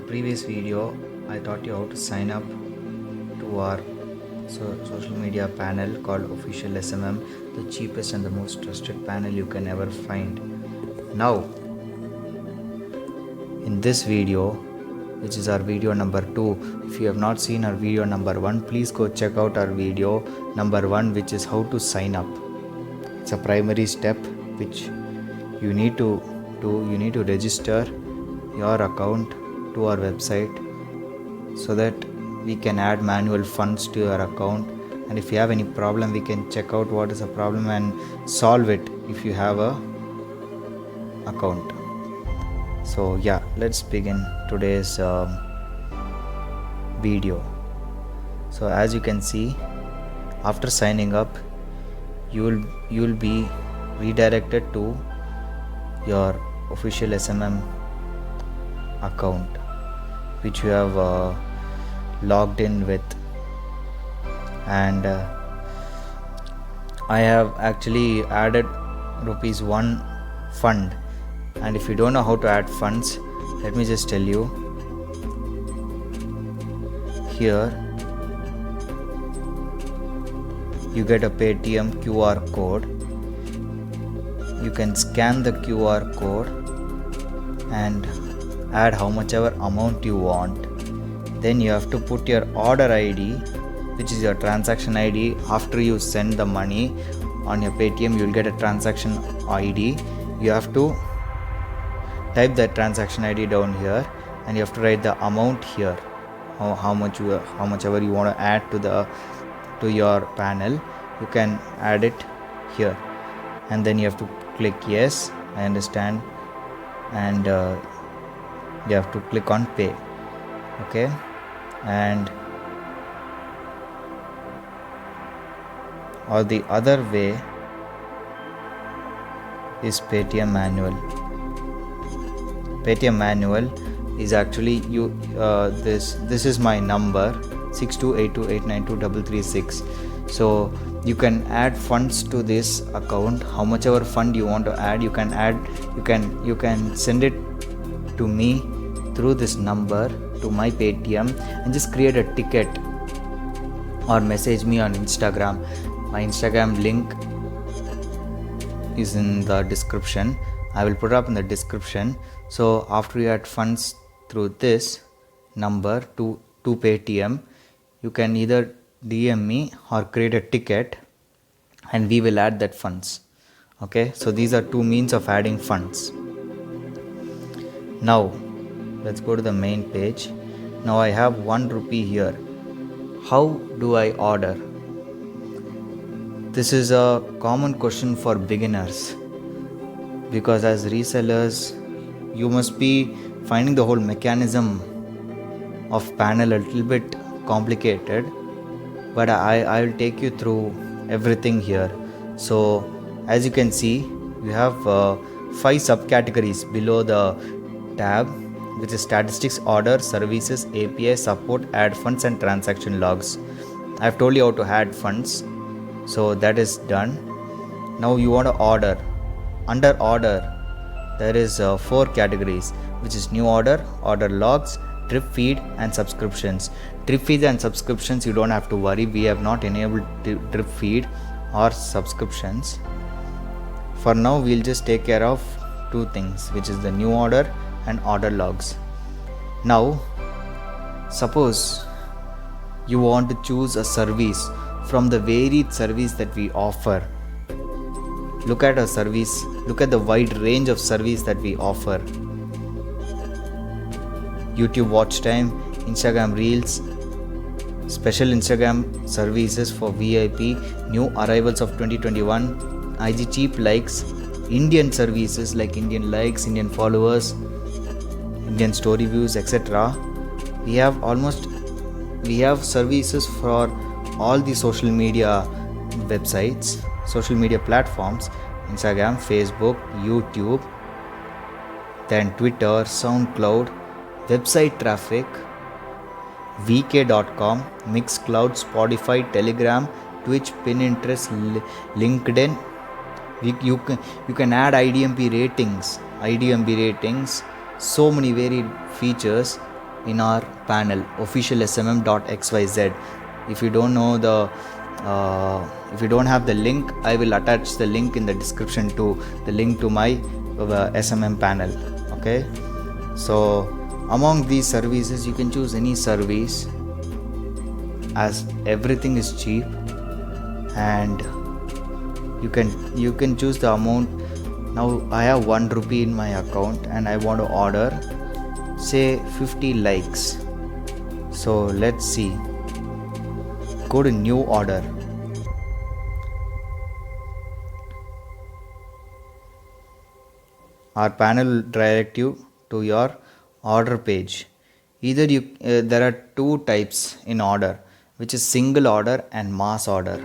previous video, I taught you how to sign up to our social media panel called Official SMM, the cheapest and the most trusted panel you can ever find. Now, in this video, which is our video number 2, if you have not seen our video number 1, please go check out our video number 1, which is how to sign up. It's a primary step which you need to do. You need to register your account to our website so that we can add manual funds to your account, and if you have any problem we can check out what is the problem and solve it if you have a account. So yeah, let's begin today's video. So as you can see, after signing up you'll be redirected to your Official SMM account which you have logged in with, and I have actually added ₹1 fund. And if you don't know how to add funds, let me just tell you. Here you get a Paytm QR code. You can scan the QR code and add how much ever amount you want. Then you have to put your order ID, which is your transaction ID. After you send the money on your Paytm, you'll get a transaction ID. You have to type that transaction ID down here, and you have to write the amount here, how much ever you want to add to your panel. You can add it here, and then you have to click yes, I understand, and you have to click on pay. Okay, and or the other way is Paytm manual. Paytm manual is actually this is my number 6282892336. So you can add funds to this account. How much ever fund you want to add, you can send it to me through this number to my Paytm, and just create a ticket or message me on Instagram. My Instagram link is in the description. I will put it up in the description. So after you add funds through this number to Paytm, you can either DM me or create a ticket and we will add that funds. Okay, so these are two means of adding funds. Now let's go to the main page. Now I have ₹1 here. How do I order? This is a common question for beginners, because as resellers you must be finding the whole mechanism of panel a little bit complicated, but I will take you through everything here. So as you can see, you have 5 subcategories below the tab, which is statistics, order, services, API, support, add funds, and transaction logs. I have told you how to add funds, so that is done. Now you want to order. Under order there is 4 categories, which is new order, order logs, drip feed, and subscriptions. Drip feed and subscriptions, you don't have to worry, we have not enabled drip feed or subscriptions. For now we'll just take care of 2 things, which is the new order and order logs. Now suppose you want to choose a service from the varied service that we offer. Look at our service, look at the wide range of service that we offer. YouTube watch time, Instagram reels, special Instagram services for VIP, new arrivals of 2021, IG cheap likes, Indian services like Indian likes, Indian followers, Indian story views, etc. We have services for all the social media websites, social media platforms, Instagram, Facebook, YouTube, then Twitter, SoundCloud, website traffic, vk.com, Mixcloud, Spotify, Telegram, Twitch, Pinterest, LinkedIn. You can add IDMP ratings, so many varied features. in our panel officialsmm.xyz. If you don't know if you don't have the link, I will attach the link in the description to the link to my SMM panel. Okay, so among these services you can choose any service, as everything is cheap, and you can choose the amount. Now I have 1 rupee in my account and I want to order say 50 likes. So let's see, go to new order. Our panel will direct you to your order page. Either there are two types in order, which is single order and mass order.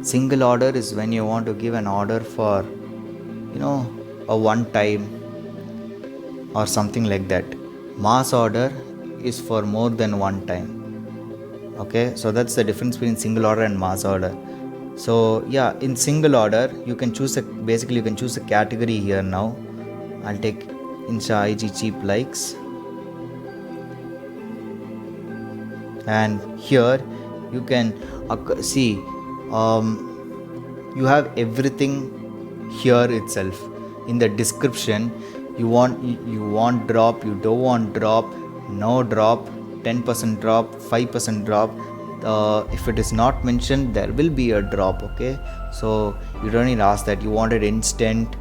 Single order is when you want to give an order for a one time or something like that. Mass order is for more than one time. Okay, so that's the difference between single order and mass order. So yeah, in single order you can choose a category here. Now I'll take Insta IG cheap likes, and here you can see you have everything here itself. In the description, you want drop, you don't want drop, no drop, 10% drop, 5% drop. If it is not mentioned, there will be a drop. Okay, so you don't need to ask that. You want it instant,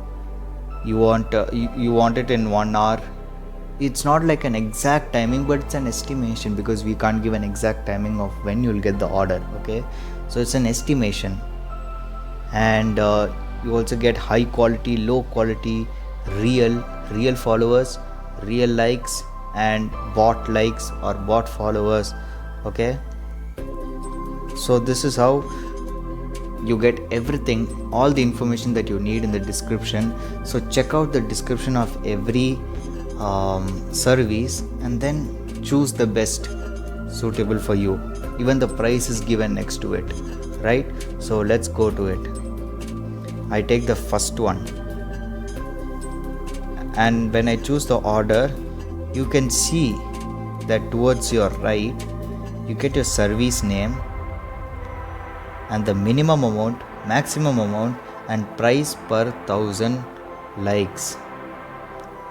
you want it in 1 hour. It's not like an exact timing, but it's an estimation, because we can't give an exact timing of when you'll get the order. Okay, so it's an estimation. And you also get high quality, low quality, real followers, real likes, and bot likes or bot followers. Okay, so this is how you get everything, all the information that you need in the description. So check out the description of every service and then choose the best suitable for you. Even the price is given next to it, right? So let's go to it. I take the first one, and when I choose the order, you can see that towards your right you get your service name and the minimum amount, maximum amount, and price per 1,000 likes.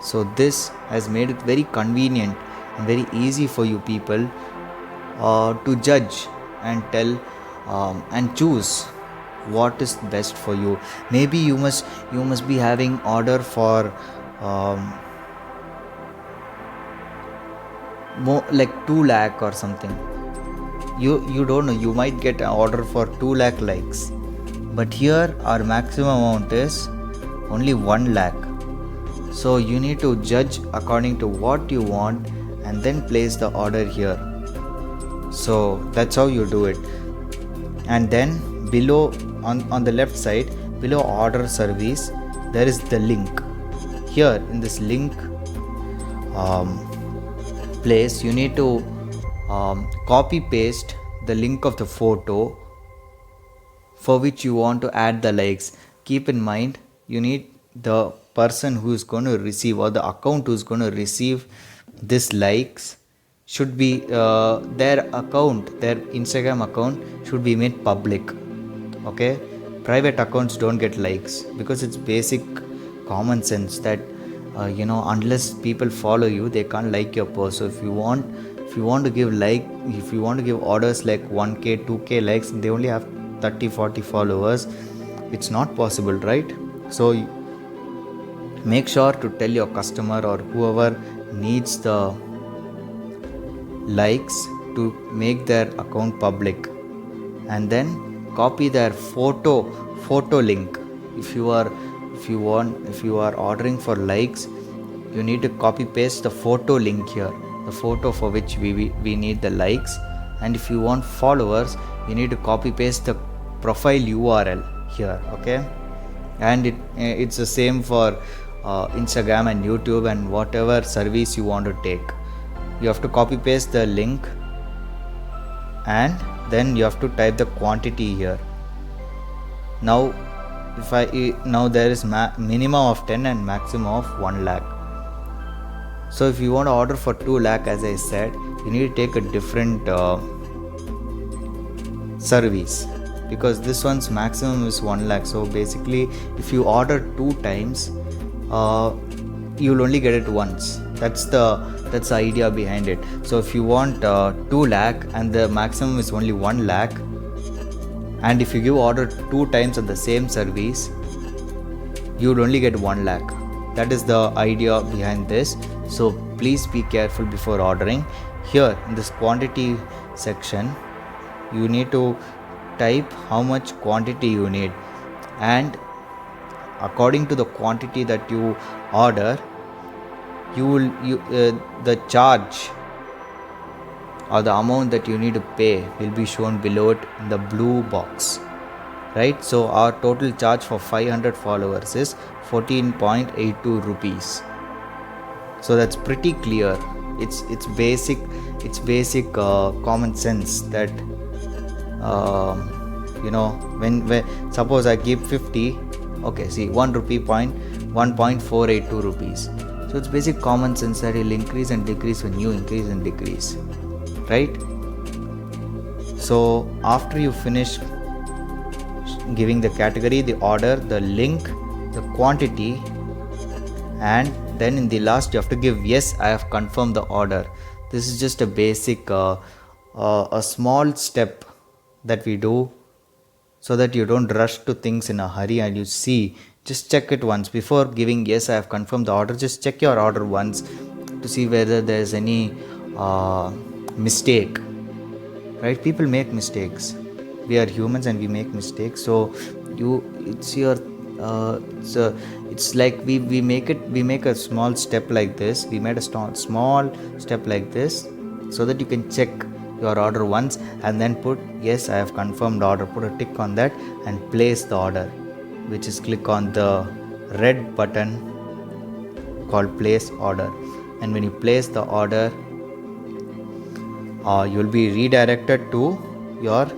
So this has made it very convenient and very easy for you people to judge and tell and choose what is best for you. Maybe you must be having order for more like 2 lakh or something. You don't know, you might get an order for 2 lakh likes, but here our maximum amount is only 1 lakh. So you need to judge according to what you want and then place the order here. So that's how you do it. And then below, on the left side, below order service, there is the link. Here in this link place, you need to copy paste the link of the photo for which you want to add the likes. Keep in mind, you need the person who is going to receive, or the account who is going to receive this likes should be their Instagram account should be made public. Okay, private accounts don't get likes, because it's basic common sense that unless people follow you, they can't like your post. So if you want to give orders like 1k 2k likes, they only have 30-40 followers, it's not possible, right? So make sure to tell your customer or whoever needs the likes to make their account public, and then copy their photo link. If you are ordering for likes, you need to copy paste the photo link here, the photo for which we need the likes. And if you want followers, you need to copy paste the profile URL here. Okay, and it's the same for Instagram and YouTube and whatever service you want to take. You have to copy paste the link, and then you have to type the quantity here. Now there is minimum of 10 and maximum of 1 lakh. So if you want to order for 2 lakh, as I said, you need to take a different service, because this one's maximum is 1 lakh. So basically if you order 2 times, you'll only get it once. That's the idea behind it. So if you want 2 lakh and the maximum is only 1 lakh, and if you give order 2 times on the same service, you'll only get 1 lakh. That is the idea behind this. So please be careful before ordering. Here in this quantity section, you need to type how much quantity you need, and according to the quantity that you order, the charge or the amount that you need to pay will be shown below it in the blue box, right? So our total charge for 500 followers is 14.82 rupees. So that's pretty clear. It's basic common sense that when suppose I give 50, okay, see 1 rupee point 1.482 rupees. So it's basic common sense that it will increase and decrease when you increase and decrease, right? So after you finish giving the category, the order, the link, the quantity, and then in the last you have to give yes, I have confirmed the order. This is just a basic a small step that we do so that you don't rush to things in a hurry, and you see, just check it once before giving yes, I have confirmed the order. Just check your order once to see whether there is any mistake, right? People make mistakes. We are humans and we make mistakes. So it's like we make a small step like this. We made a small step like this so that you can check your order once and then put yes, I have confirmed order, put a tick on that and place the order, which is click on the red button called place order. And when you place the order, you will be redirected to your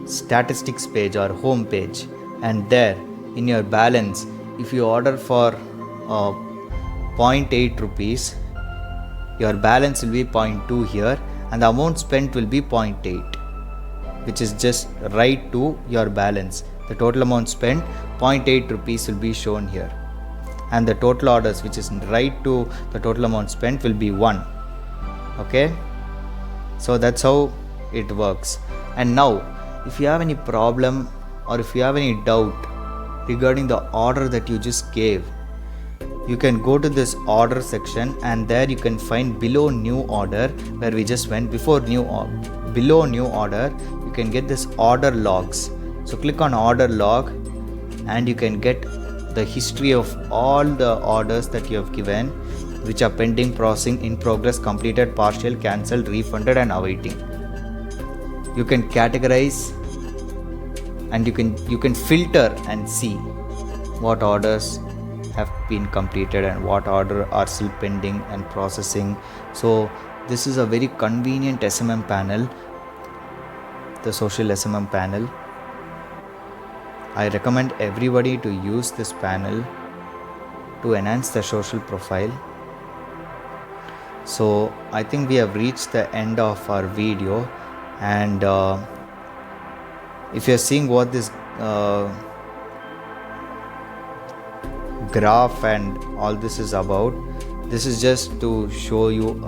statistics page or home page, and there in your balance, if you order for 0.8 rupees, your balance will be 0.2 here, and the amount spent will be 0.8, which is just right to your balance. The total amount spent 0.8 rupees will be shown here, and the total orders, which is right to the total amount spent, will be 1. Okay, so that's how it works. And now if you have any problem or if you have any doubt regarding the order that you just gave, you can go to this order section, and there you can find below new order, where we just went before below new order, you can get this order logs. So click on order log, and you can get the history of all the orders that you have given, which are pending, processing, in progress, completed, partial, cancelled, refunded, and awaiting. You can categorize, and you can filter and see what orders have been completed and what order are still pending and processing. So this is a very convenient SMM panel, the social SMM panel. I recommend everybody to use this panel to enhance their social profile. So I think we have reached the end of our video, and if you're seeing what this graph and all this is about, this is just to show you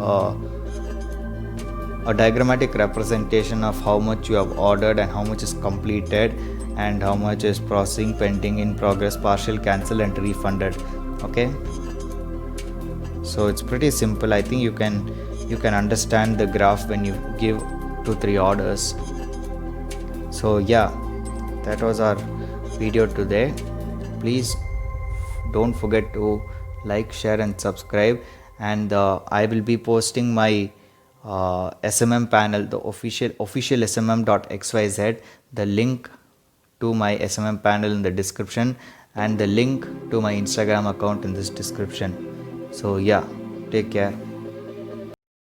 a diagrammatic representation of how much you have ordered and how much is completed and how much is processing, pending, in progress, partial, cancel, and refunded. Okay, so it's pretty simple. I think you can understand the graph when you give 2-3 orders. So yeah, that was our video today. Please don't forget to like, share, and subscribe. And I will be posting my SMM panel, the official smm.xyz, the link to my SMM panel in the description, and the link to my Instagram account in this description. So yeah, take care.